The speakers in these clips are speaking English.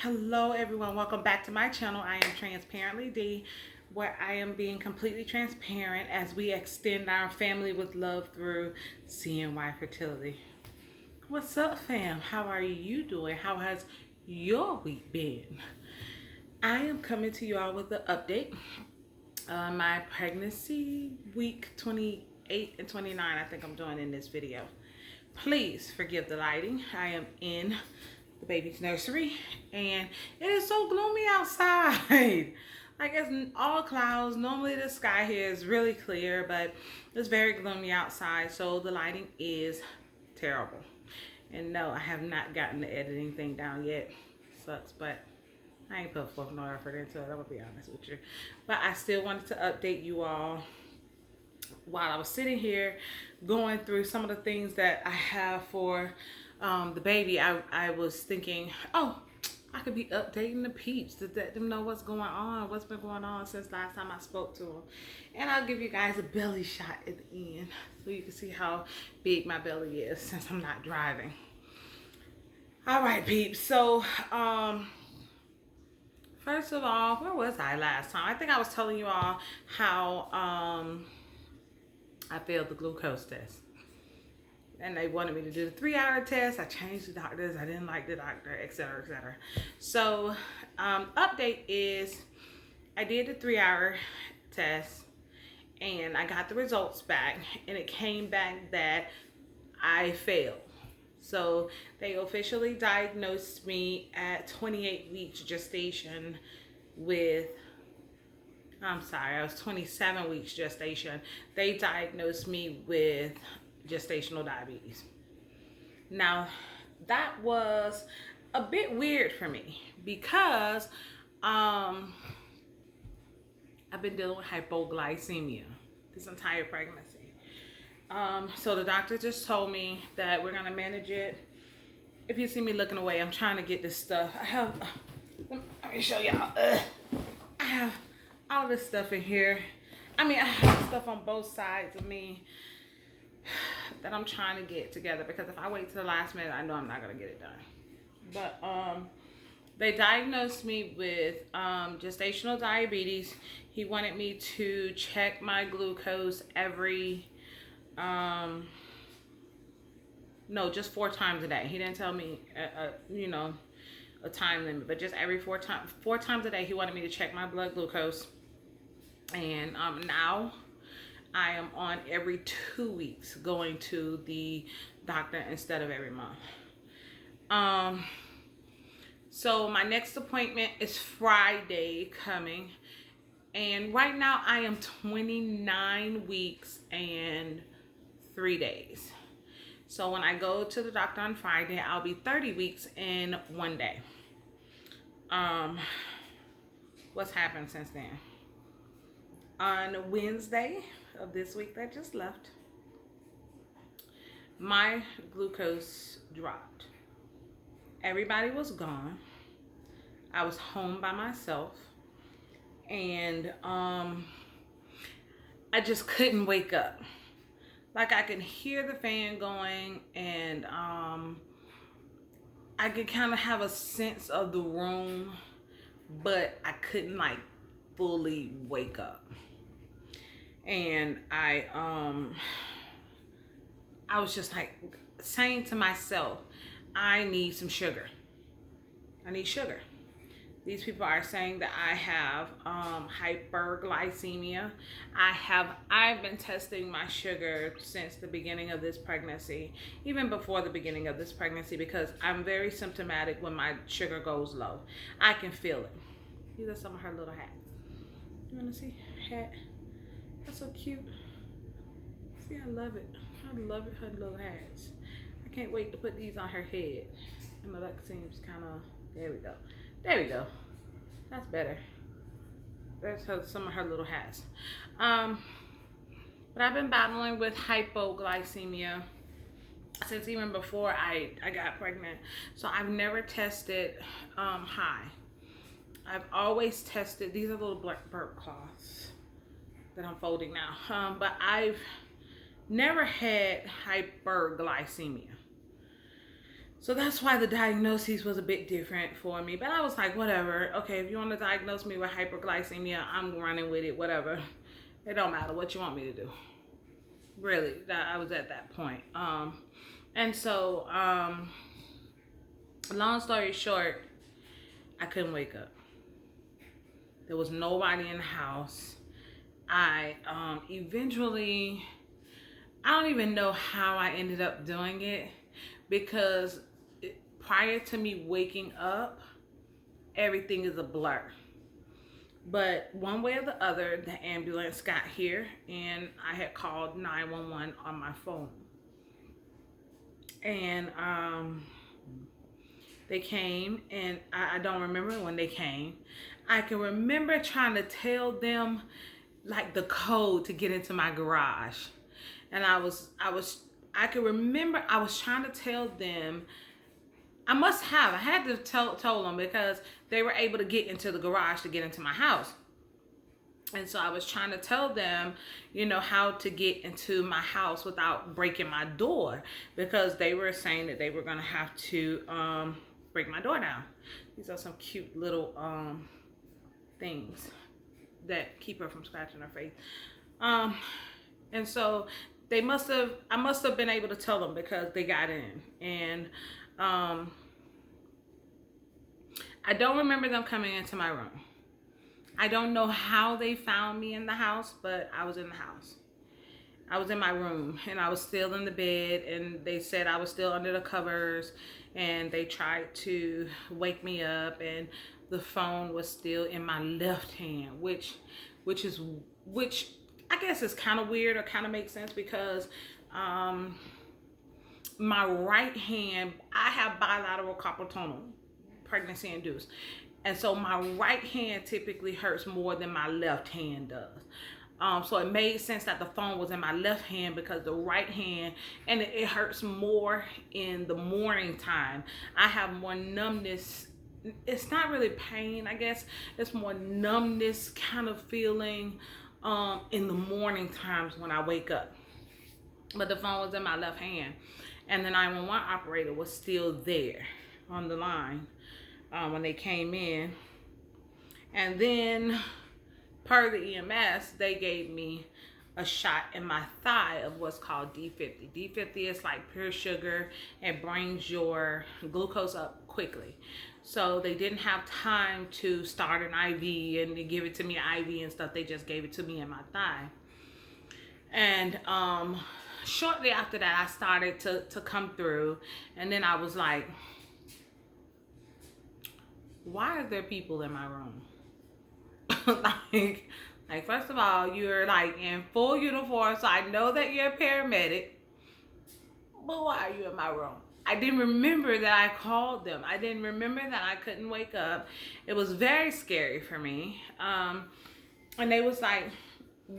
Hello everyone, welcome back to my channel. I am Transparently D, where I am being completely transparent as we extend our family with love through CNY Fertility. What's up, fam? How are you doing? How has your week been? I am coming to you all with an update on my pregnancy week 28 and 29. I think I'm doing in this video. Please forgive the lighting. I am in the baby's nursery and it is so gloomy outside. Like, it's all clouds. Normally the sky here is really clear, but it's very gloomy outside, so the lighting is terrible. And no, I have not gotten the editing thing down yet. Sucks, but I ain't put forth no effort into it, I'm gonna be honest with you. But I still wanted to update you all while I was sitting here going through some of the things that I have for the baby. I was thinking, oh, I could be updating the peeps to let them know what's going on, what's been going on since last time I spoke to them. And I'll give you guys a belly shot at the end so you can see how big my belly is since I'm not driving. All right, peeps. So, first of all, where was I last time? I think I was telling you all how I failed the glucose test. And they wanted me to do the 3-hour test. I changed the doctors. I didn't like the doctor, etc., etc. So, update is I did the 3-hour test and I got the results back, and it came back that I failed. So they officially diagnosed me at 28 weeks gestation with, I'm sorry, I was 27 weeks gestation. They diagnosed me with gestational diabetes. Now, that was a bit weird for me because I've been dealing with hypoglycemia this entire pregnancy. So the doctor just told me that we're gonna manage it. If you see me looking away, I'm trying to get this stuff. Let me show y'all. I have all this stuff in here. I mean, I have stuff on both sides of me that I'm trying to get together, because if I wait till the last minute, I know I'm not gonna get it done. But they diagnosed me with gestational diabetes. He wanted me to check my glucose every no, just 4 times a day. He didn't tell me a time limit, but just every 4 times a day he wanted me to check my blood glucose. And now I am on every 2 weeks going to the doctor instead of every month. So my next appointment is Friday coming, and right now I am 29 weeks and 3 days. So when I go to the doctor on Friday, I'll be 30 weeks in 1 day. What's happened since then? On Wednesday of this week that just left, my glucose dropped. Everybody was gone. I was home by myself, and I just couldn't wake up. Like, I could hear the fan going, and I could kind of have a sense of the room, but I couldn't like fully wake up. And I was just like saying to myself, I need some sugar. I need sugar. These people are saying that I have hyperglycemia. I've been testing my sugar since the beginning of this pregnancy, even before the beginning of this pregnancy, because I'm very symptomatic when my sugar goes low. I can feel it. These are some of her little hats. You wanna see hat? That's so cute. See, I love it. I love it, her little hats. I can't wait to put these on her head. And my luck seems kind of, there we go. There we go. That's better. There's some of her little hats. But I've been battling with hypoglycemia since even before I got pregnant. So I've never tested high. I've always tested, these are little black burp cloths that I'm folding now. But I've never had hyperglycemia. So that's why the diagnosis was a bit different for me. But I was like, whatever. Okay, if you want to diagnose me with hyperglycemia, I'm running with it, whatever. It don't matter what you want me to do. Really, I was at that point. And so, long story short, I couldn't wake up. There was nobody in the house. I eventually, I don't even know how I ended up doing it, because prior to me waking up, everything is a blur. But one way or the other, the ambulance got here, and I had called 911 on my phone. And they came, and I don't remember when they came. I can remember trying to tell them like the code to get into my garage. And I can remember I was trying to tell them, I had to tell them, because they were able to get into the garage to get into my house. And so I was trying to tell them, you know, how to get into my house without breaking my door, because they were saying that they were going to have to break my door down. These are some cute little things that keep her from scratching her face. And so I must have been able to tell them, because they got in. And I don't remember them coming into my room. I don't know how they found me in the house, but I was in the house. I was in my room, and I was still in the bed, and they said I was still under the covers, and they tried to wake me up, and the phone was still in my left hand, which I guess is kind of weird, or kind of makes sense, because my right hand, I have bilateral carpal tunnel, pregnancy induced. And so my right hand typically hurts more than my left hand does. So it made sense that the phone was in my left hand, because the right hand, and it hurts more in the morning time. I have more numbness. It's not really pain, I guess. It's more numbness kind of feeling in the morning times when I wake up. But the phone was in my left hand. And the 911 operator was still there on the line when they came in. And then, per the EMS, they gave me a shot in my thigh of what's called D50. D50 is like pure sugar. It brings your glucose up quickly. So they didn't have time to start an IV and to give it to me IV and stuff. They just gave it to me in my thigh. And shortly after that, I started to come through. And then I was like, why are there people in my room? like first of all, you're like in full uniform, so I know that you're a paramedic, but why are you in my room? I didn't remember that I called them. I didn't remember that I couldn't wake up. It was very scary for me. And they was like,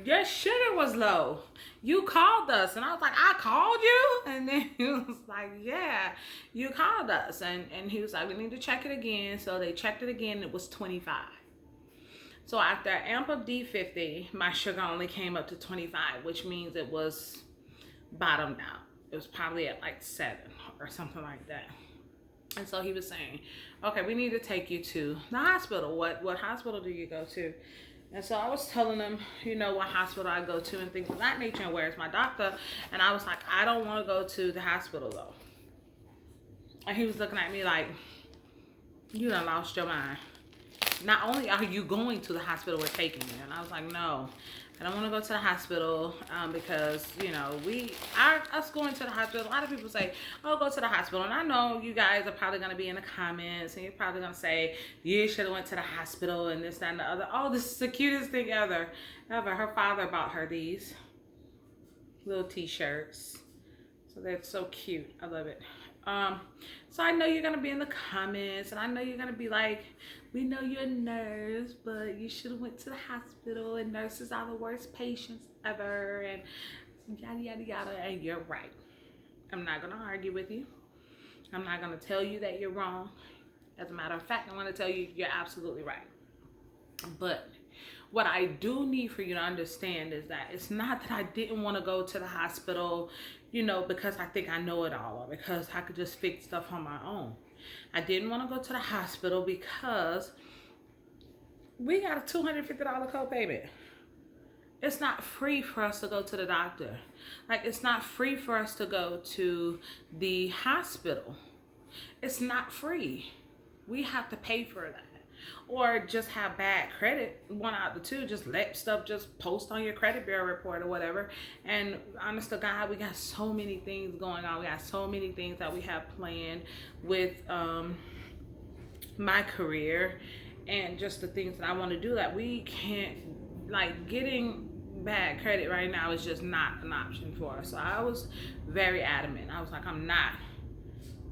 your sugar was low. You called us. And I was like, I called you? And then he was like, yeah, you called us. And he was like, we need to check it again. So they checked it again. It was 25. So after an amp of D50, my sugar only came up to 25, which means it was bottomed out. It was probably at like 7 or something like that. And so he was saying, okay, we need to take you to the hospital. What hospital do you go to? And so I was telling him, you know, what hospital I go to and things of that nature, and where's my doctor. And I was like, I don't want to go to the hospital though. And he was looking at me like, you done lost your mind. Not only are you going to the hospital, we're taking you. And I was like, no, I don't want to go to the hospital because, you know, us going to the hospital, a lot of people say, oh, go to the hospital. And I know you guys are probably going to be in the comments and you're probably going to say, you should have went to the hospital and this, that, and the other. Oh, this is the cutest thing ever. Her father bought her these little t-shirts. So they're so cute. I love it. So I know you're going to be in the comments and I know you're going to be like, we know you're a nurse, but you should have went to the hospital and nurses are the worst patients ever and yada, yada, yada. And you're right. I'm not going to argue with you. I'm not going to tell you that you're wrong. As a matter of fact, I'm going to tell you you're absolutely right. But what I do need for you to understand is that it's not that I didn't want to go to the hospital, you know, because I think I know it all, or because I could just fix stuff on my own. I didn't want to go to the hospital because we got a $250 copayment. It's not free for us to go to the doctor. Like, it's not free for us to go to the hospital. It's not free. We have to pay for that. Or just have bad credit. One out of the two. Just let stuff just post on your credit bureau report or whatever. And honest to God, we got so many things going on. We got so many things that we have planned with my career and just the things that I want to do that we can't, like, getting bad credit right now is just not an option for us. So I was very adamant. I was like, I'm not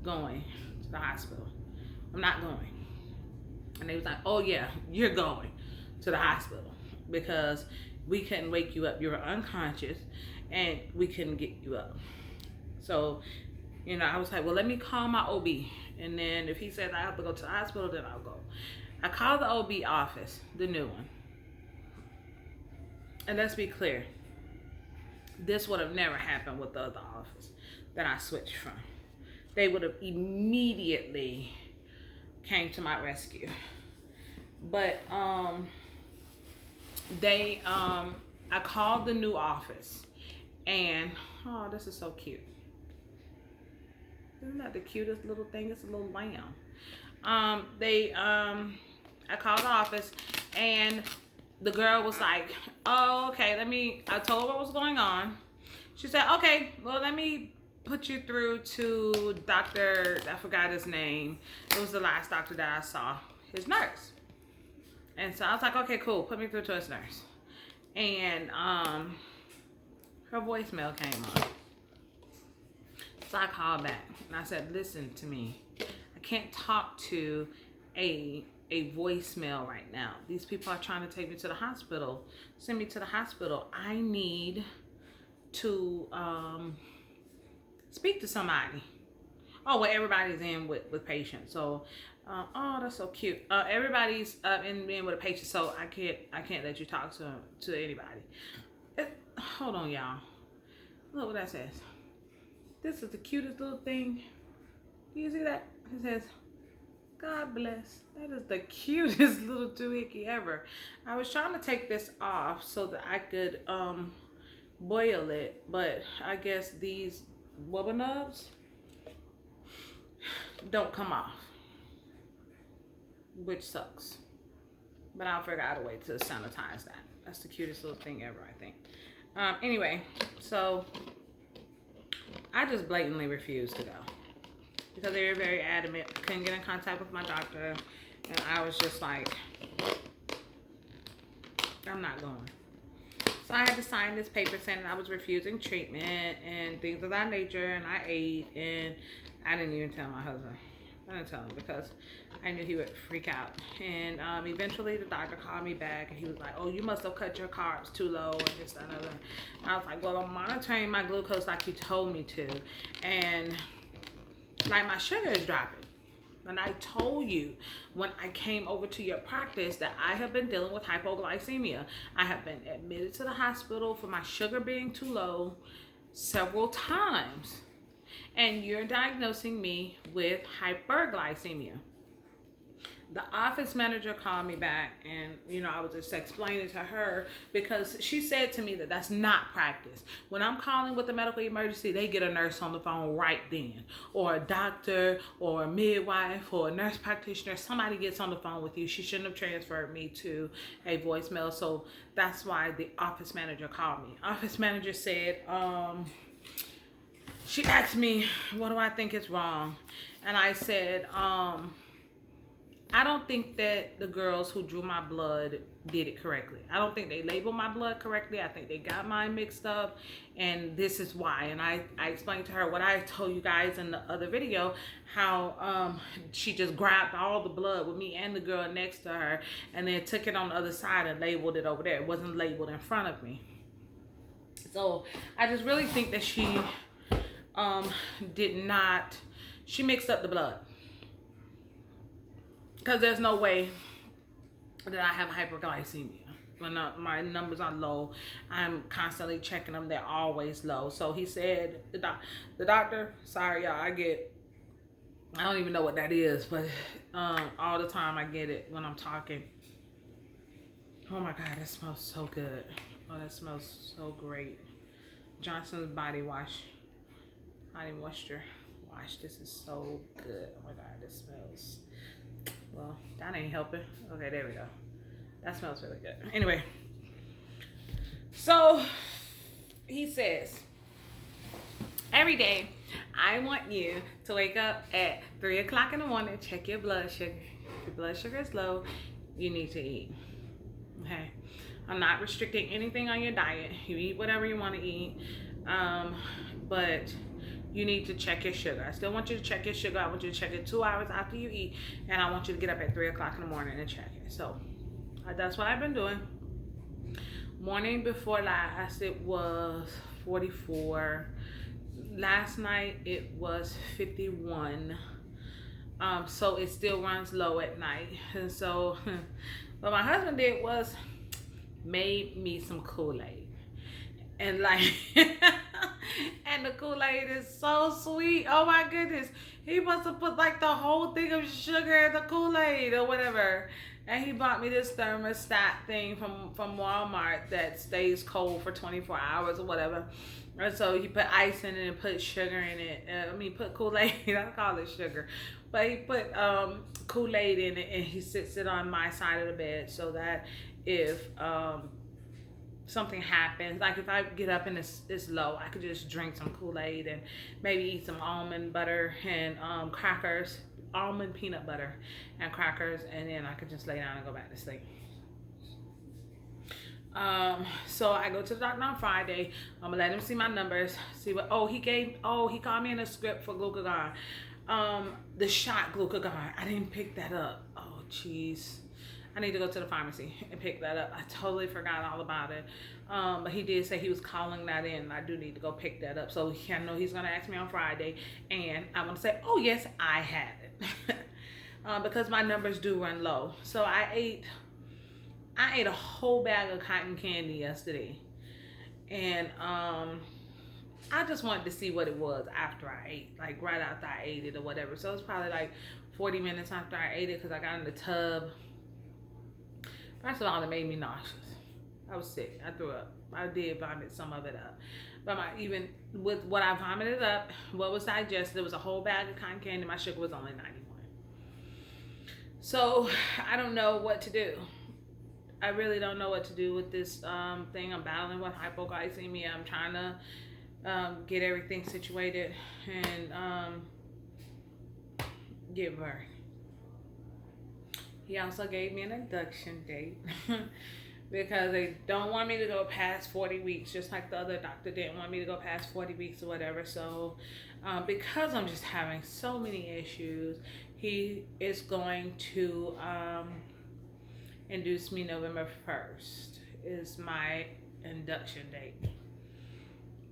going to the hospital. I'm not going. And they was like, oh yeah, you're going to the hospital because we couldn't wake you up. You were unconscious and we couldn't get you up. So, you know, I was like, well, let me call my OB. And then if he says I have to go to the hospital, then I'll go. I called the OB office, the new one. And let's be clear, this would have never happened with the other office that I switched from. They would have immediately came to my rescue. But I called the new office, and oh, this is so cute. Isn't that the cutest little thing? It's a little lamb. I called the office, and the girl was like, oh, okay, I told her what was going on. She said, okay, well, let me put you through to Dr., I forgot his name. It was the last doctor that I saw, his nurse. And so I was like, okay, cool, put me through to his nurse. And her voicemail came on. So I called back and I said, listen to me. I can't talk to a voicemail right now. These people are trying to take me to the hospital, send me to the hospital. I need to speak to somebody. Oh, well, everybody's in with patients. So, oh, that's so cute. Everybody's in with a patient, so I can't let you talk to anybody. Hold on, y'all. Look what that says. This is the cutest little thing. Do you see that? It says, God bless. That is the cutest little doohickey ever. I was trying to take this off so that I could boil it, but I guess these rubber nubs don't come off, which sucks. But I'll figure out a way to sanitize that. That's the cutest little thing ever, I think. Anyway, so I just blatantly refused to go because they were very adamant. Couldn't get in contact with my doctor, and I was just like, I'm not going. So I had to sign this paper saying I was refusing treatment and things of that nature, and I ate, and I didn't even tell my husband. I didn't tell him because I knew he would freak out. And eventually the doctor called me back, and he was like, oh, you must have cut your carbs too low and this, that, and other. I was like, well, I'm monitoring my glucose like you told me to, and like my sugar is dropping. And I told you when I came over to your practice that I have been dealing with hypoglycemia. I have been admitted to the hospital for my sugar being too low several times. And you're diagnosing me with hyperglycemia. The office manager called me back, and you know, I was just explaining to her because she said to me that that's not practice. When I'm calling with a medical emergency, they get a nurse on the phone right then, or a doctor, or a midwife, or a nurse practitioner. Somebody gets on the phone with you. She shouldn't have transferred me to a voicemail, so that's why the office manager called me. Office manager said, she asked me, what do I think is wrong? And I said, I don't think that the girls who drew my blood did it correctly. I don't think they labeled my blood correctly. I think they got mine mixed up, and this is why. And I explained to her what I told you guys in the other video, how she just grabbed all the blood with me and the girl next to her, and then took it on the other side and labeled it over there. It wasn't labeled in front of me. So I just really think that she she mixed up the blood. Because there's no way that I have hyperglycemia. when my numbers are low, I'm constantly checking them. They're always low. So he said, the doctor, sorry y'all, I don't even know what that is, but all the time I get it when I'm talking. Oh my God, that smells so good. Oh, that smells so great. Johnson's body moisture wash. This is so good. Oh my God, this smells, well, that ain't helping. Okay, there we go. That smells really good. Anyway, so he says, every day, I want you to wake up at 3 o'clock in the morning, check your blood sugar. If your blood sugar is low, you need to eat. Okay? I'm not restricting anything on your diet. You eat whatever you want to eat. But you need to check your sugar. I still want you to check your sugar. I want you to check it 2 hours after you eat. And I want you to get up at 3 o'clock in the morning and check it. So that's what I've been doing. Morning before last, it was 44. Last night, it was 51. So it still runs low at night. And so what my husband did was made me some Kool-Aid. And like, and the Kool-Aid is so sweet. Oh my goodness. He must have put like the whole thing of sugar in the Kool-Aid or whatever. And he bought me this thermostat thing from Walmart that stays cold for 24 hours or whatever. And so he put ice in it and put sugar in it. Put Kool-Aid. I call it sugar. But he put Kool-Aid in it, and he sits it on my side of the bed so that if something happens, like if I get up and it's low, I could just drink some Kool-Aid and maybe eat some almond butter and crackers, almond peanut butter and crackers, and then I could just lay down and go back to sleep. So I go to the doctor on Friday. I'm gonna let him see my numbers, see what, he called me in a script for glucagon. The shot glucagon, I didn't pick that up. Oh jeez, I need to go to the pharmacy and pick that up. I totally forgot all about it. But he did say he was calling that in. I do need to go pick that up. So I know he's gonna ask me on Friday, and I want to say, oh yes, I had it. Because my numbers do run low. So I ate a whole bag of cotton candy yesterday, and I just wanted to see what it was after I ate, like right after I ate it or whatever. So it's probably like 40 minutes after I ate it, because I got in the tub. First of all, it made me nauseous. I was sick. I threw up. I did vomit some of it up. But even with what I vomited up, what was digested, it was a whole bag of cotton candy. My sugar was only 91. So I don't know what to do. I really don't know what to do with this thing. I'm battling with hypoglycemia. I'm trying to get everything situated and give birth. He also gave me an induction date because they don't want me to go past 40 weeks, just like the other doctor didn't want me to go past 40 weeks or whatever. So because I'm just having so many issues, he is going to induce me November 1st is my induction date.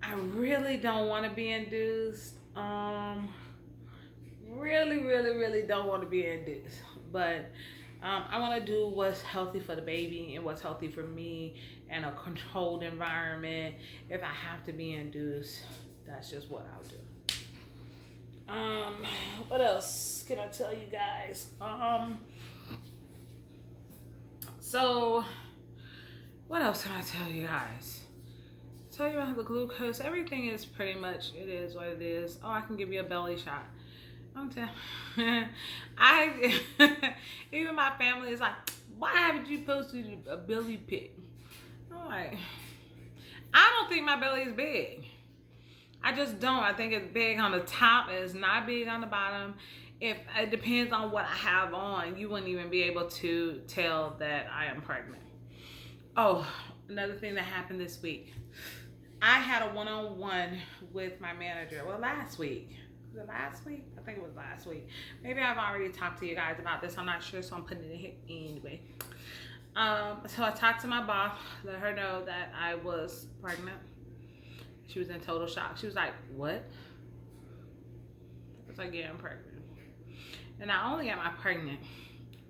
I really don't want to be induced. Really don't want to be induced. But I want to do what's healthy for the baby and what's healthy for me in a controlled environment. If I have to be induced, that's just what I'll do. What else can I tell you guys? So what else can I tell you guys? Tell you about the glucose. Everything is pretty much, it is what it is. Oh, I can give you a belly shot. I'm telling even my family is like, why haven't you posted a belly pic? I'm like, I don't think my belly is big. I just don't. I think it's big on the top. It's not big on the bottom. If it depends on what I have on, you wouldn't even be able to tell that I am pregnant. Oh, another thing that happened this week. I had a one-on-one with my manager. Well, last week. Was it last week? I think it was last week. Maybe I've already talked to you guys about this. I'm not sure, so I'm putting it here anyway. So I talked to my boss, let her know that I was pregnant. She was in total shock. She was like, what? I was like, yeah, I'm pregnant. And not only am I pregnant,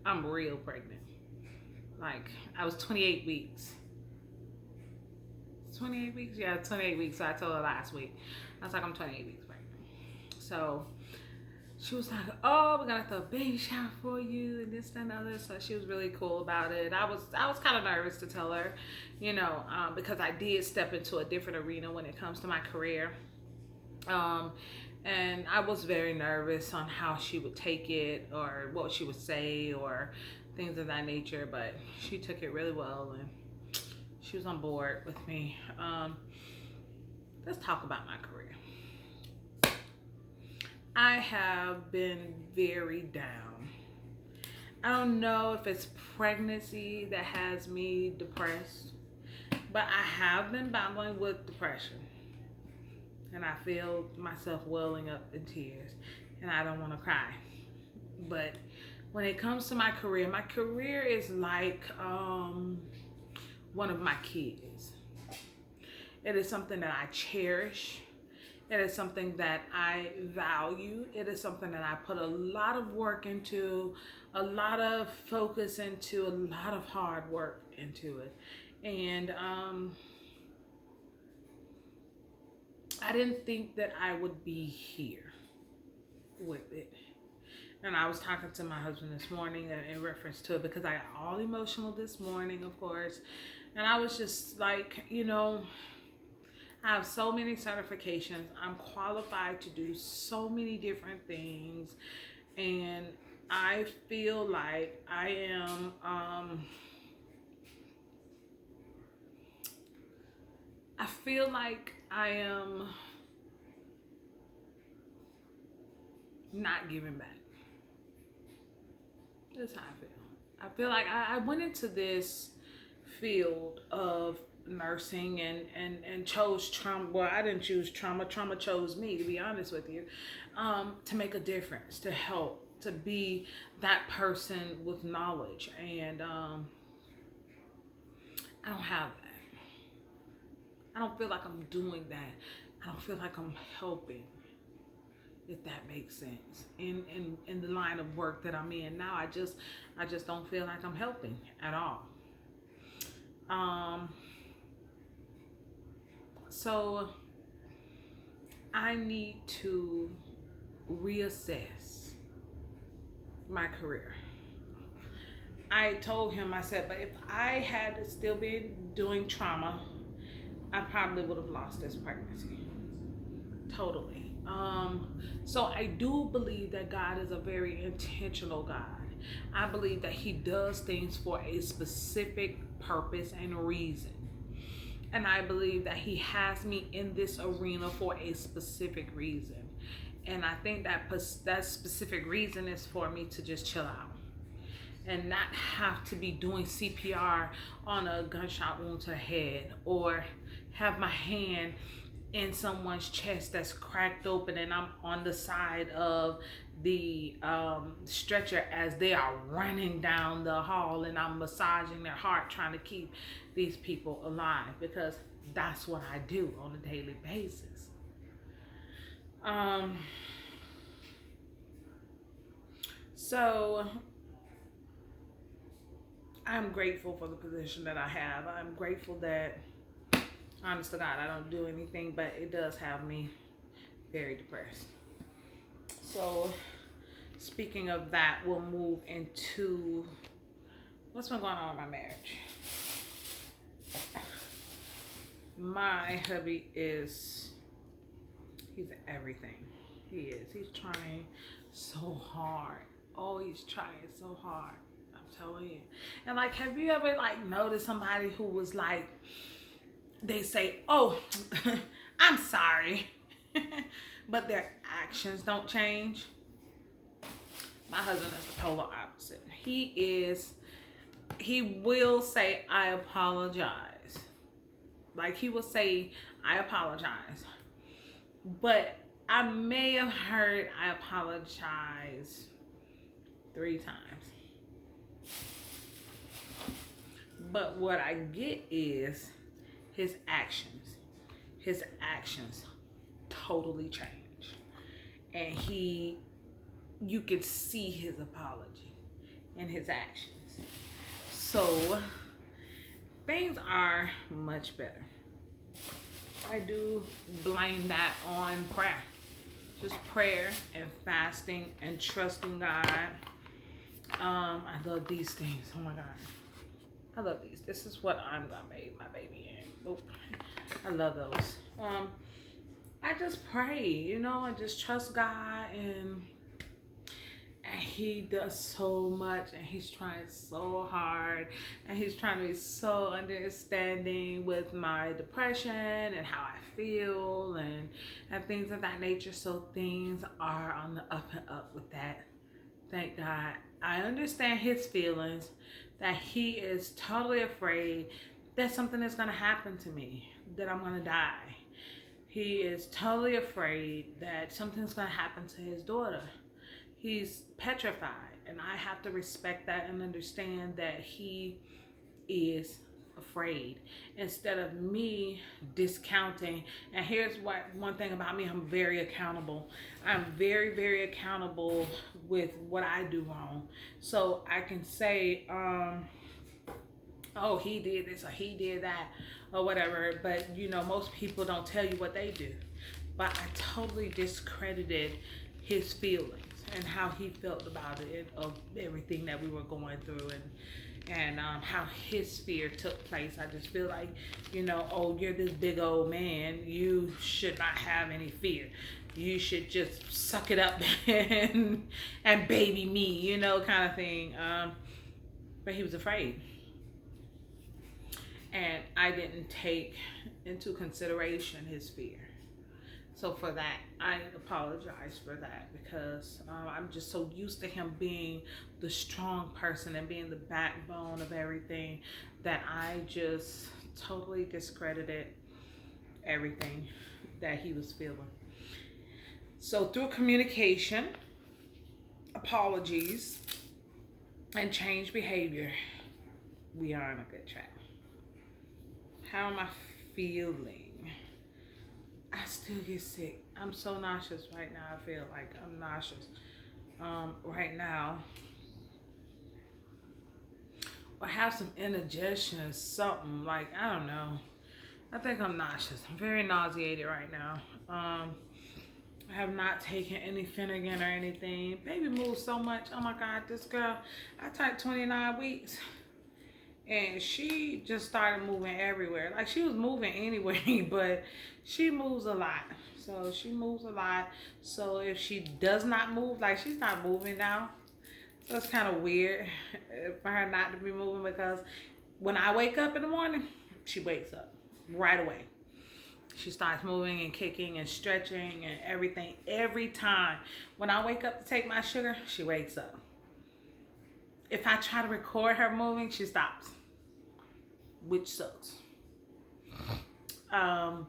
I'm real pregnant. Like, I was 28 weeks. 28 weeks? Yeah, 28 weeks. So I told her last week. I was like, I'm 28 weeks pregnant. So she was like, oh, we're gonna throw a baby shower for you and this, that, and the other. So she was really cool about it. I was kind of nervous to tell her, because I did step into a different arena when it comes to my career. And I was very nervous on how she would take it or what she would say or things of that nature, but she took it really well and she was on board with me. Let's talk about my career. I have been very down. I don't know if it's pregnancy that has me depressed, but I have been battling with depression. And I feel myself welling up in tears, and I don't want to cry. But when it comes to my career is like one of my kids. It is something that I cherish. It is something that I value. It is something that I put a lot of work into, a lot of focus into, a lot of hard work into it. And I didn't think that I would be here with it. And I was talking to my husband this morning in reference to it because I got all emotional this morning, of course. And I was just like, I have so many certifications. I'm qualified to do so many different things. And I feel like I am not giving back. That's how I feel. I feel like I went into this field of nursing and chose trauma. Well, I didn't choose trauma. Trauma chose me, to be honest with you, to make a difference, to help, to be that person with knowledge. And I don't have that. I don't feel like I'm doing that. I don't feel like I'm helping, if that makes sense. In the line of work that I'm in now, I just don't feel like I'm helping at all. So I need to reassess my career. I told him, I said, but if I had still been doing trauma, I probably would have lost this pregnancy. Totally. So I do believe that God is a very intentional God. I believe that He does things for a specific purpose and reason. And I believe that He has me in this arena for a specific reason. And I think that that specific reason is for me to just chill out and not have to be doing CPR on a gunshot wound to the head, or have my hand in someone's chest that's cracked open and I'm on the side of the stretcher as they are running down the hall and I'm massaging their heart trying to keep these people alive, because that's what I do on a daily basis. So I'm grateful for the position that I have. I'm grateful that, honest to God, I don't do anything, but it does have me very depressed. So speaking of that, we'll move into what's been going on in my marriage. My hubby he's everything. He is. He's trying so hard. Oh, he's trying so hard. I'm telling you. And like, have you ever noticed somebody who was like, they say, oh, I'm sorry, but their actions don't change? My husband is the polar opposite. He will say, I apologize. Like, he will say, I apologize. But I may have heard I apologize 3 times. But what I get is his actions. His actions totally change. And you could see his apology in his actions. So things are much better. I do blame that on prayer. Just prayer and fasting and trusting God. I love these things. Oh my God. I love these. This is what I'm gonna make my baby in. Oop. I love those. I just pray, you know, I just trust God, and he does so much, and he's trying so hard, and he's trying to be so understanding with my depression and how I feel and things of that nature. So things are on the up and up with that. Thank God. I understand his feelings, that he is totally afraid that something is going to happen to me, that I'm going to die. He is totally afraid that something's going to happen to his daughter. He's petrified, and I have to respect that and understand that he is afraid, instead of me discounting. And here's what one thing about me: I'm very accountable. I'm very, very accountable with what I do wrong. So I can say, oh, he did this or he did that or whatever. But you know, most people don't tell you what they do. But I totally discredited his feelings and how he felt about it, of everything that we were going through, and how his fear took place. I just feel like, you know, oh, you're this big old man, you should not have any fear. You should just suck it up and baby me, you know, kind of thing. But he was afraid. And I didn't take into consideration his fear. So for that, I apologize for that, because I'm just so used to him being the strong person and being the backbone of everything, that I just totally discredited everything that he was feeling. So through communication, apologies, and change behavior, we are on a good track. How am I feeling? I still get sick. I'm so nauseous right now. I feel like I'm nauseous right now. Or have some indigestion or something. Like, I don't know. I think I'm nauseous. I'm very nauseated right now. I have not taken any Finnegan or anything. Baby moves so much. Oh my God, this girl, I typed 29 weeks. And she just started moving everywhere. Like, she was moving anyway, but she moves a lot. So she moves a lot. So if she does not move, like, she's not moving now. So it's kind of weird for her not to be moving, because when I wake up in the morning, she wakes up right away. She starts moving and kicking and stretching and everything every time. When I wake up to take my sugar, she wakes up. If I try to record her moving, she stops, which sucks. My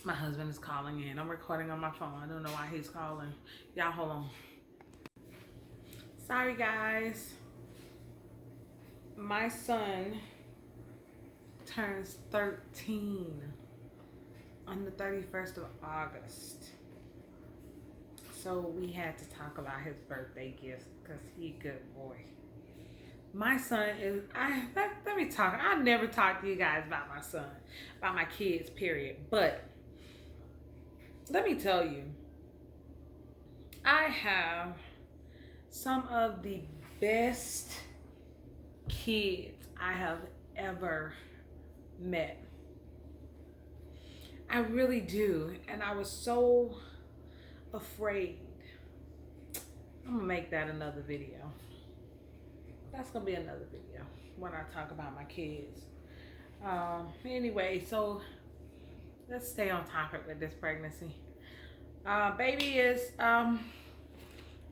husband is calling in. I'm recording on my phone. I don't know why he's calling. Y'all hold on. Sorry, guys. My son turns 13 on the 31st of August. So we had to talk about his birthday gifts, because he a good boy. My son is, let me talk. I never talk to you guys about my son, about my kids, period. But let me tell you, I have some of the best kids I have ever met. I really do. And I was so afraid. I'm gonna make that another video. That's gonna be another video when I talk about my kids. Anyway, so let's stay on topic with this pregnancy. Baby is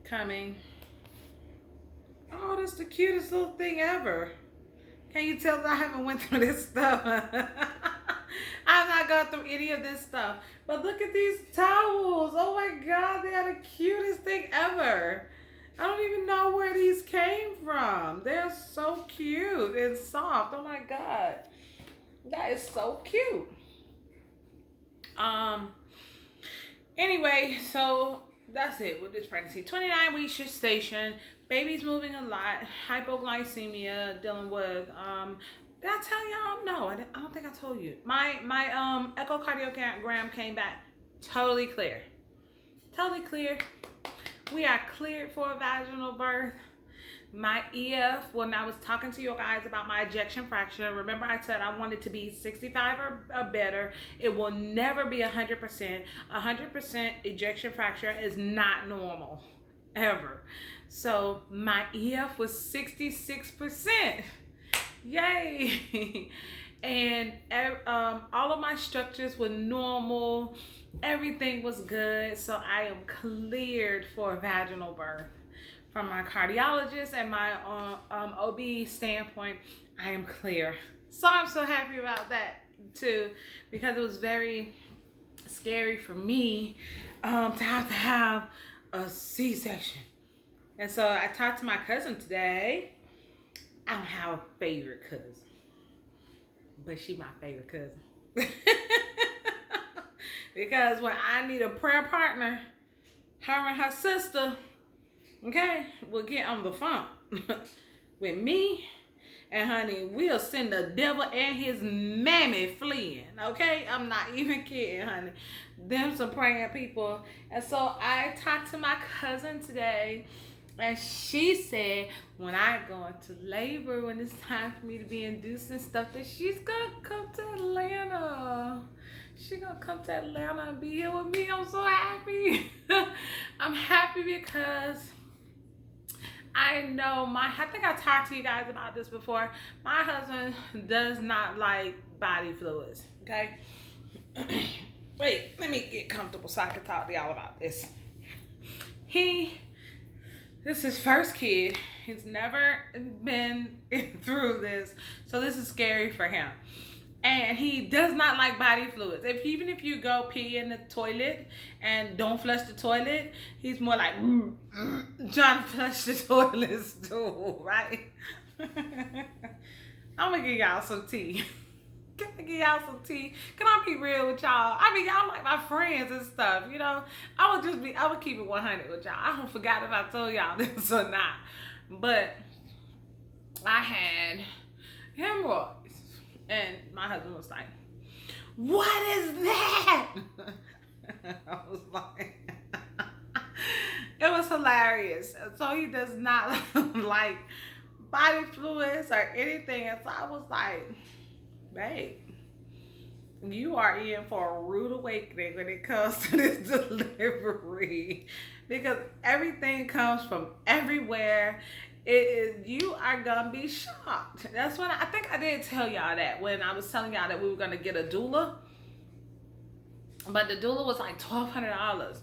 coming. Oh, that's the cutest little thing ever. Can you tell that I haven't went through this stuff? I've not gone through any of this stuff. But look at these towels. Oh my God, they are the cutest thing ever. I don't even know where these came from. They're so cute and soft. Oh my God. That is so cute. Anyway, so that's it with this pregnancy. 29 weeks gestation, Baby's moving a lot. Hypoglycemia, dealing with did I tell y'all? No, I don't think I told you. My echocardiogram came back totally clear. Totally clear. We are cleared for a vaginal birth. My EF, when I was talking to you guys about my ejection fraction, remember I said I wanted to be 65 or better. It will never be 100%. 100% ejection fraction is not normal, ever. So my EF was 66%. Yay! And all of my structures were normal. Everything was good. So I am cleared for a vaginal birth. From my cardiologist and my OB standpoint, I am clear. So I'm so happy about that too, because it was very scary for me to have a C-section. And so I talked to my cousin today. I don't have a favorite cousin, but she's my favorite cousin. Because when I need a prayer partner, her and her sister, okay, will get on the phone with me, and honey, we'll send the devil and his mammy fleeing, okay? I'm not even kidding, honey. Them some praying people. And so I talked to my cousin today, and she said when I go into labor, when it's time for me to be induced and stuff, that she's gonna come to Atlanta. She's gonna come to Atlanta and be here with me. I'm so happy. I'm happy because I know I think I talked to you guys about this before. My husband does not like body fluids, okay? Wait, let me get comfortable so I can talk to y'all about this. This is his first kid. He's never been through this, so this is scary for him. And he does not like body fluids. Even if you go pee in the toilet and don't flush the toilet, he's more like trying to flush the toilet stool, right? I'm gonna give y'all some tea. Can I give y'all some tea? Can I be real with y'all? I mean, y'all like my friends and stuff, you know? I would keep it 100 with y'all. I don't forget if I told y'all this or not. But I had hemorrhoids. And my husband was like, "What is that?" I was like, it was hilarious. So he does not like body fluids or anything. And so I was like, babe, you are in for a rude awakening when it comes to this delivery. Because everything comes from everywhere. You are gonna be shocked. That's when I think I did tell y'all that when I was telling y'all that we were gonna get a doula, but the doula was like $1,200,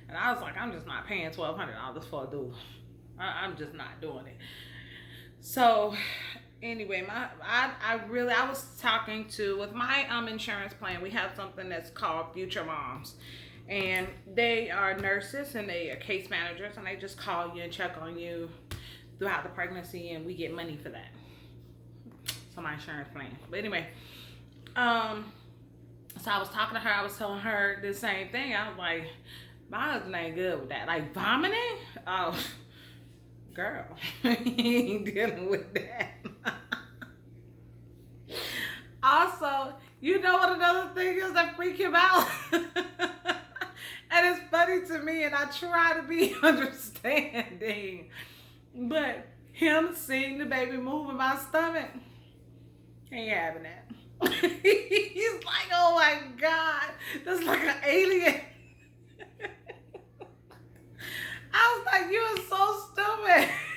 and I was like, I'm just not paying $1,200 for a doula. I'm just not doing it. So anyway, I was talking with my insurance plan. We have something that's called Future Moms. And they are nurses and they are case managers, and they just call you and check on you throughout the pregnancy, and we get money for that. So my insurance plan. But anyway, so I was talking to her. I was telling her the same thing. I was like, my husband ain't good with that. Like vomiting? Oh, girl, he ain't dealing with that. Also, you know what another thing is that freak him out? And it's funny to me, and I try to be understanding. But him seeing the baby move in my stomach, ain't having that. He's like, oh my God, that's like an alien. I was like, you are so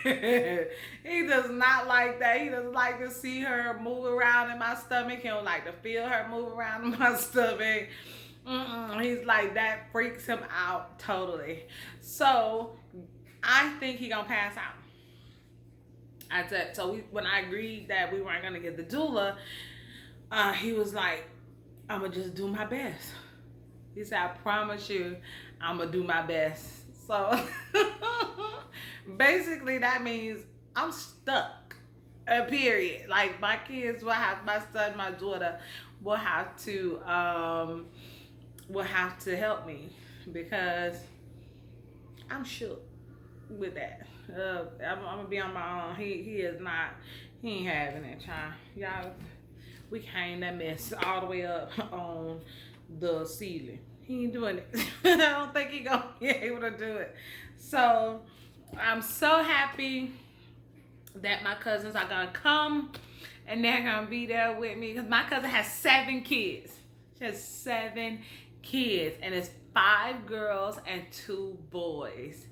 stupid. He does not like that. He doesn't like to see her move around in my stomach. He don't like to feel her move around in my stomach. He's like, that freaks him out totally. So I think he gonna pass out. I said, so when I agreed that we weren't gonna get the doula, he was like, I'm gonna just do my best. He said, I promise you, I'm gonna do my best. So basically that means I'm stuck, period. Like my kids will have, my son, my daughter will have to help me because I'm shook with that. I'm gonna be on my own. He is not. He ain't having it, child. Y'all, we hang that mess all the way up on the ceiling. He ain't doing it. I don't think he gonna be able to do it. So I'm so happy that my cousins are gonna come and they're gonna be there with me, because my cousin has 7 kids. She has 7 kids, and it's 5 girls and 2 boys.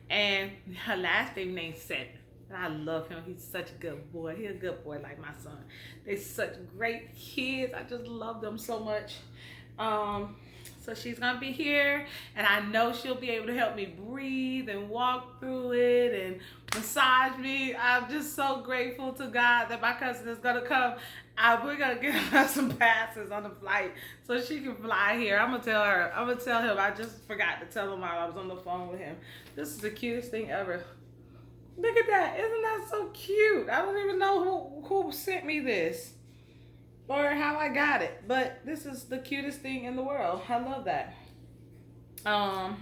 And her last baby named 7. And I love him. He's such a good boy. He's a good boy like my son. They're such great kids. I just love them so much. So she's gonna be here, and I know she'll be able to help me breathe and walk through it and massage me. I'm just so grateful to God that my cousin is gonna come. We're gonna get her some passes on the flight so she can fly here. I'm gonna tell her. I'm gonna tell him. I just forgot to tell him while I was on the phone with him. This is the cutest thing ever. Look at that. Isn't that so cute? I don't even know who sent me this or how I got it, but this is the cutest thing in the world. I love that. I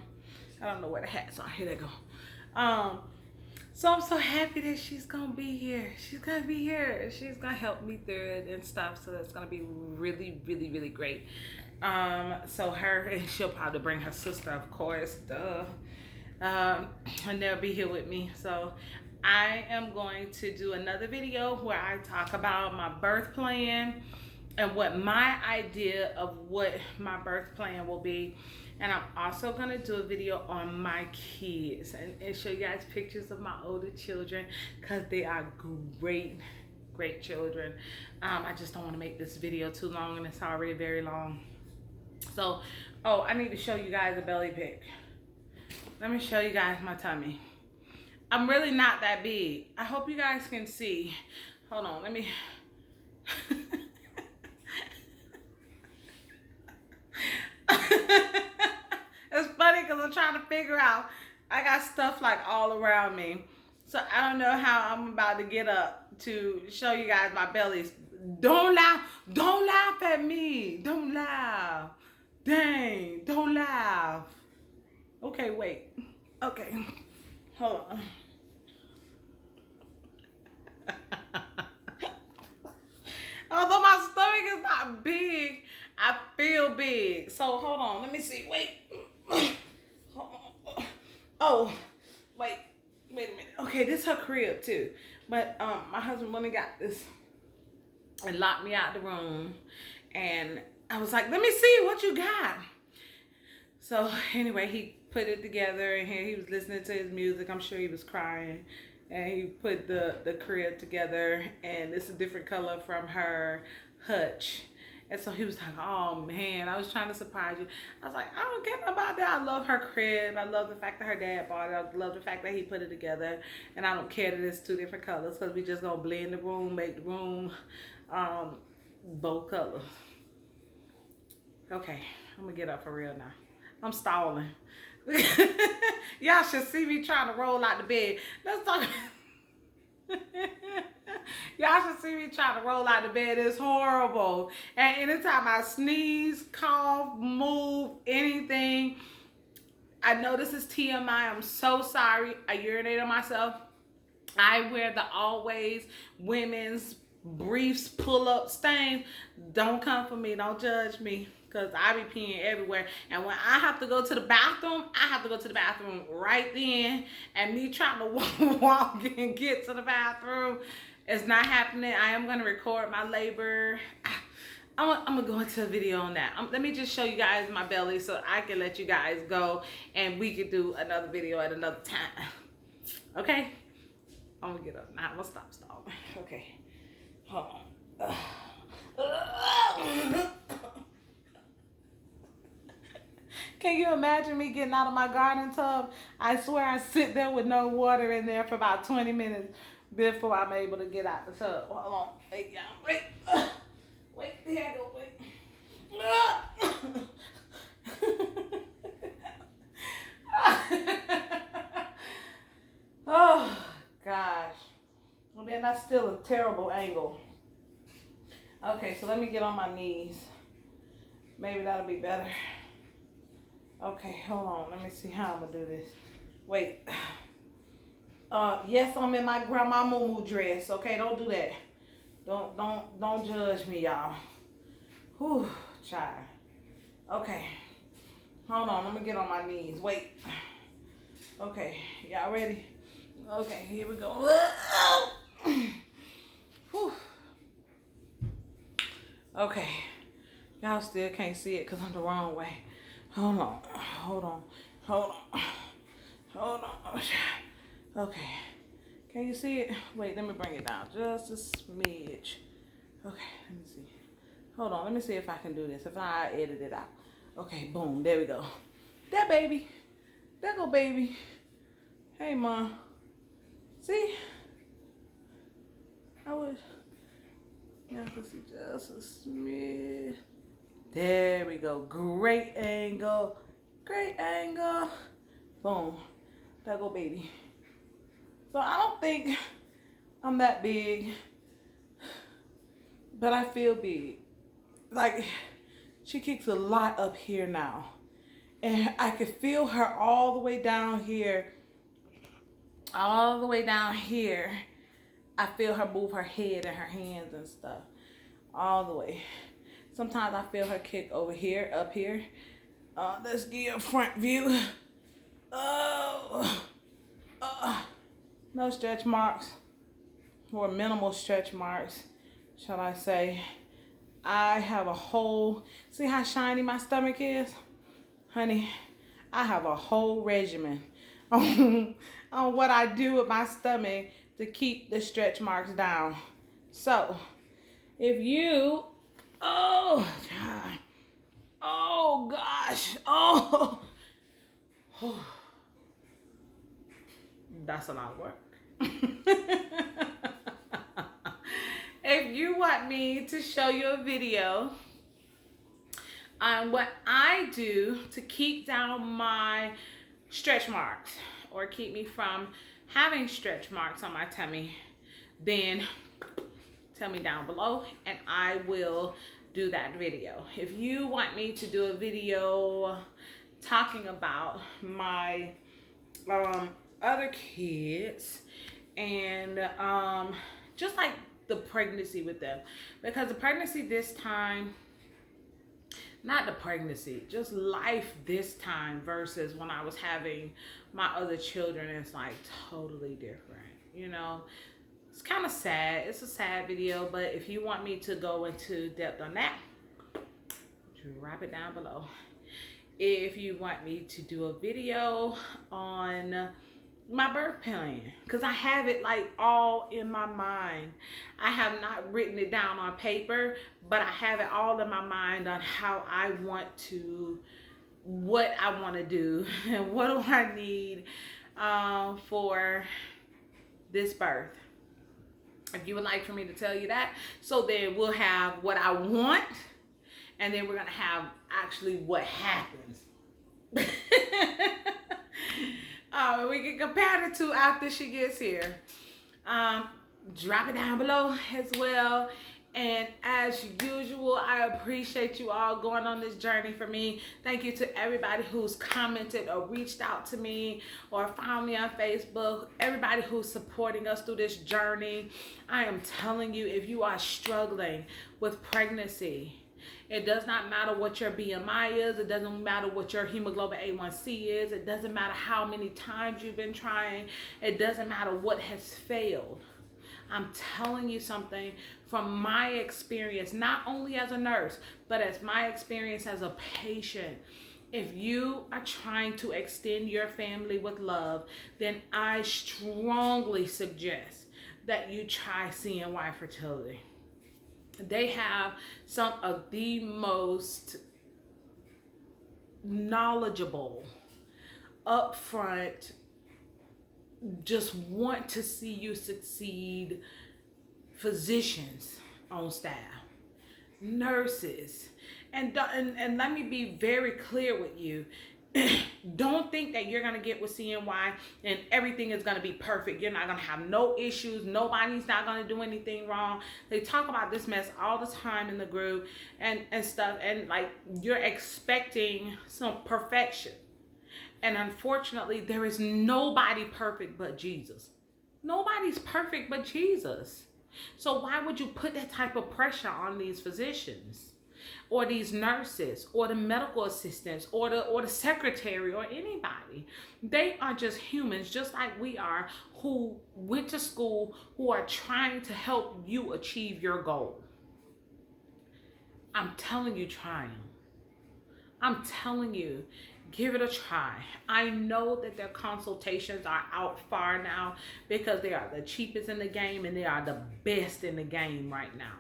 don't know where the hats are. Here they go. So I'm so happy that she's gonna be here. She's gonna be here. She's gonna help me through it and stuff. So that's gonna be really, really, really great. So her, and she'll probably bring her sister, of course, duh. And they'll be here with me. So I am going to do another video where I talk about my birth plan and what my idea of what my birth plan will be. And I'm also going to do a video on my kids and show you guys pictures of my older children, because they are great, great children. I just don't want to make this video too long, and it's already very long. So, oh, I need to show you guys a belly pic. Let me show you guys my tummy. I'm really not that big. I hope you guys can see. Hold on, let me. It's funny because I'm trying to figure out. I got stuff like all around me. So I don't know how I'm about to get up to show you guys my bellies. Don't laugh. Don't laugh at me. Don't laugh. Dang. Don't laugh. Okay, wait. Okay. Hold on. Although my stomach is not big, I feel big. So hold on. Let me see. Wait. Oh, wait a minute. Okay, this is her crib too. But my husband only got this and locked me out the room. And I was like, let me see what you got. So anyway, he put it together, and he was listening to his music. I'm sure he was crying. And he put the crib together, and it's a different color from her hutch. And so he was like, oh man, I was trying to surprise you. I was like, I don't care about that. I love her crib. I love the fact that her dad bought it. I love the fact that he put it together. And I don't care that it's 2 different colors, because we just gonna blend the room, make the room both colors. Okay, I'm gonna get up for real now. I'm stalling. Y'all should see me trying to roll out the bed. Let's talk. Y'all should see me trying to roll out the bed. It's horrible. And anytime I sneeze, cough, move, anything, I know this is TMI. I'm so sorry. I urinate on myself. I wear the Always women's briefs, pull-up stains. Don't come for me. Don't judge me, because I be peeing everywhere. And when I have to go to the bathroom, I have to go to the bathroom right then. And me trying to walk and get to the bathroom is not happening. I am going to record my labor. I'm going to go into a video on that. Let me just show you guys my belly so I can let you guys go. And we can do another video at another time. Okay? I'm going to get up now. I'm going to stop stalling. Okay. Hold on. Can you imagine me getting out of my garden tub? I swear I sit there with no water in there for about 20 minutes before I'm able to get out the tub. Hold on. Wait, y'all. Wait. Wait. Here I go. Wait. Oh, gosh. Well, then that's still a terrible angle. Okay, so let me get on my knees. Maybe that'll be better. Okay, hold on. Let me see how I'm going to do this. Wait. Yes, I'm in my grandma moo dress. Okay, don't do that. Don't judge me, y'all. Whew, child. Okay. Hold on, I'm gonna get on my knees. Wait. Okay, y'all ready? Okay, here we go. Whew. Okay. Y'all still can't see it because I'm the wrong way. Hold on. Hold on. Hold on. Hold on. Okay. Can you see it? Wait, let me bring it down just a smidge. Okay, let me see. Hold on, let me see if I can do this. If I edit it out. Okay, boom, there we go. That baby. There go baby. Hey, Mom. See? I wish y'all can see just a smidge. There we go. Great angle. Great angle. Boom. There go baby. So I don't think I'm that big, but I feel big. Like, she kicks a lot up here now. And I could feel her all the way down here. All the way down here. I feel her move her head and her hands and stuff. All the way. Sometimes I feel her kick over here, up here. Let's get a front view. Oh. No stretch marks. Or minimal stretch marks, shall I say. I have a whole, see how shiny my stomach is? Honey, I have a whole regimen on what I do with my stomach to keep the stretch marks down. So, if you, oh gosh, that's a lot of work. If you want me to show you a video on what I do to keep down my stretch marks or keep me from having stretch marks on my tummy, then tell me down below and I will do that video. If you want me to do a video talking about my other kids and just like the pregnancy with them, because the pregnancy this time, not the pregnancy, just life this time versus when I was having my other children, it's like totally different, you know. It's kind of sad. It's a sad video, but if you want me to go into depth on that, drop it down below. If you want me to do a video on my birth plan, because I have it like all in my mind. I have not written it down on paper, but I have it all in my mind on how I want to, what I want to do and what do I need for this birth. If you would like for me to tell you that, so then we'll have what I want and then we're gonna have actually what happens. We can compare the two after she gets here. Drop it down below as well. And as usual, I appreciate you all going on this journey for me. Thank you to everybody who's commented or reached out to me or found me on Facebook. Everybody who's supporting us through this journey. I am telling you, if you are struggling with pregnancy, it does not matter what your BMI is. It doesn't matter what your hemoglobin A1C is. It doesn't matter how many times you've been trying. It doesn't matter what has failed. I'm telling you something from my experience, not only as a nurse, but as my experience as a patient. If you are trying to extend your family with love, then I strongly suggest that you try CNY Fertility. They have some of the most knowledgeable, upfront, just want to see you succeed physicians on staff, nurses, and let me be very clear with you. Don't think that you're going to get with CNY and everything is going to be perfect. You're not going to have no issues. Nobody's not going to do anything wrong. They talk about this mess all the time in the group and stuff. And like, you're expecting some perfection. And unfortunately, there is nobody perfect but Jesus. Nobody's perfect but Jesus. So why would you put that type of pressure on these physicians or these nurses or the medical assistants or the secretary or anybody? They are just humans, just like we are, who went to school, who are trying to help you achieve your goal. I'm telling you, try them. I'm telling you, give it a try. I know that their consultations are out far now because they are the cheapest in the game and they are the best in the game right now.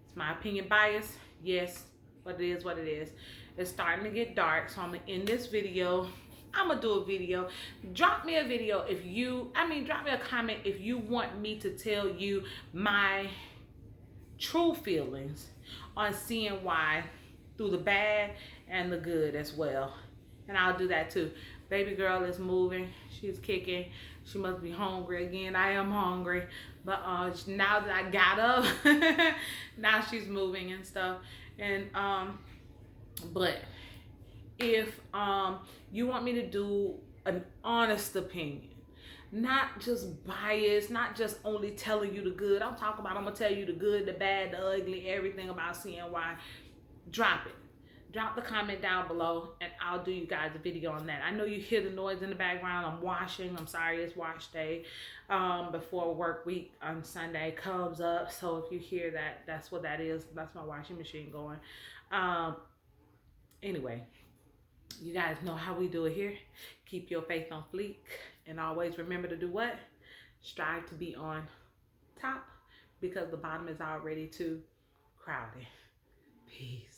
Is my opinion biased? Yes, but it is what it is. It's starting to get dark, so I'm gonna end this video. I'm gonna do a video. Drop me a video if you, drop me a comment if you want me to tell you my true feelings on CNY through the bad and the good as well. And I'll do that too. Baby girl is moving. She's kicking. She must be hungry again. I am hungry. But now that I got up, now she's moving and stuff. And but if you want me to do an honest opinion, not just biased, not just only telling you the good. I'm gonna tell you the good, the bad, the ugly, everything about CNY. Drop it. Drop the comment down below and I'll do you guys a video on that. I know you hear the noise in the background. I'm washing. I'm sorry, it's wash day before work week on Sunday comes up. So if you hear that, that's what that is. That's my washing machine going. Anyway, you guys know how we do it here. Keep your faith on fleek and always remember to do what? Strive to be on top because the bottom is already too crowded. Peace.